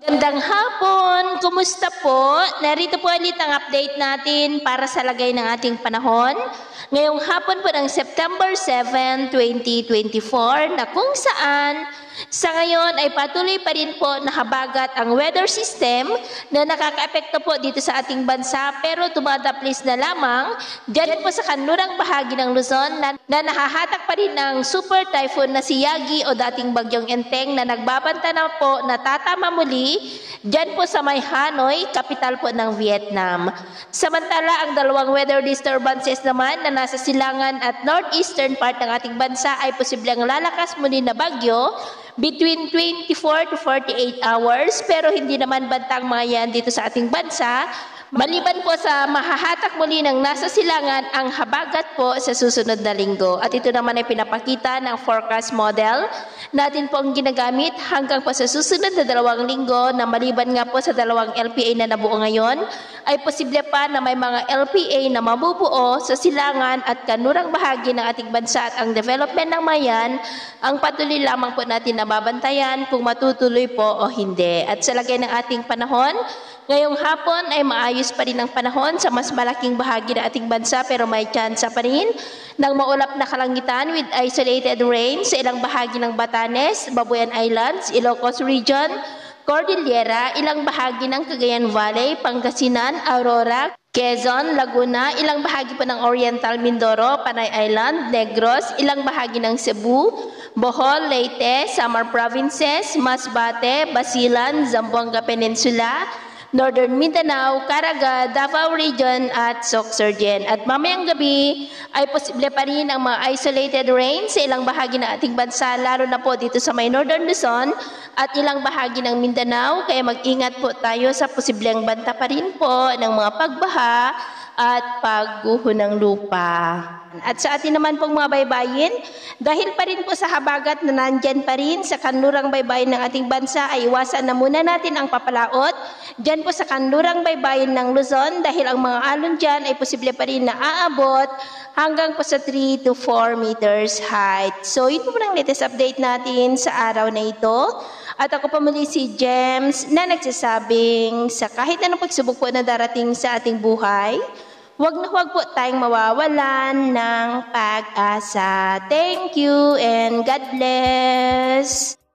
Magandang hapon! Kumusta po? Narito po ulit ang update natin para sa lagay ng ating panahon. Ngayong hapon po ng September 7, 2024 na kung saan sa ngayon ay patuloy pa rin po nakabagat ang weather system na nakakaapekto po dito sa ating bansa pero tumataplis na lamang dyan po sa kanlurang bahagi ng Luzon na nakahatak pa rin ng super typhoon na si Yagi o dating bagyong Enteng na nagbabanta na po na tatama muli dyan po sa may Hanoi, kapital po ng Vietnam. Samantala, ang dalawang weather disturbances naman na nasa silangan at northeastern part ng ating bansa ay posibleng lalakas muli na bagyo between 24 to 48 hours pero hindi naman bantang mga yan dito sa ating bansa. Maliban po sa mahahatak muli ng nasa silangan ang habagat po sa susunod na linggo. At ito naman ay pinapakita ng forecast model natin po ang ginagamit hanggang po sa susunod na 2 linggo na maliban nga po sa 2 LPA na nabuo ngayon, ay posible pa na may mga LPA na mabubuo sa silangan at kanurang bahagi ng ating bansa at ang development ng mayan ang patuloy lamang po natin nababantayan kung matutuloy po o hindi. At sa lagay ng ating panahon, ngayong hapon ay maayos pa rin ang panahon sa mas malaking bahagi ng ating bansa pero may tsansa pa rin ng maulap na kalangitan with isolated rain sa ilang bahagi ng Batanes, Babuyan Islands, Ilocos Region, Cordillera, ilang bahagi ng Cagayan Valley, Pangasinan, Aurora, Quezon, Laguna, ilang bahagi pa ng Oriental Mindoro, Panay Island, Negros, ilang bahagi ng Cebu, Bohol, Leyte, Samar Provinces, Masbate, Basilan, Zamboanga Peninsula, Northern Mindanao, Caraga, Davao Region at Sorsogon. At mamayang gabi ay posible pa rin ang mga isolated rain sa ilang bahagi ng ating bansa, lalo na po dito sa may Northern Luzon at ilang bahagi ng Mindanao. Kaya mag-ingat po tayo sa posibleng banta pa rin po ng mga pagbaha at pagguho ng lupa. At sa atin naman pong mga baybayin, dahil pa rin po sa habagat na nandyan pa rin sa kanlurang baybayin ng ating bansa, ay iwasan na muna natin ang papalaot dyan po sa kanlurang baybayin ng Luzon dahil ang mga alon dyan ay posible pa rin na aabot hanggang po sa 3 to 4 meters height. So ito po ang latest update natin sa araw na ito. At ako pa muli si Gems na nagsasabing sa kahit anong pagsubok po na darating sa ating buhay, huwag na huwag po tayong mawawalan ng pag-asa. Thank you and God bless!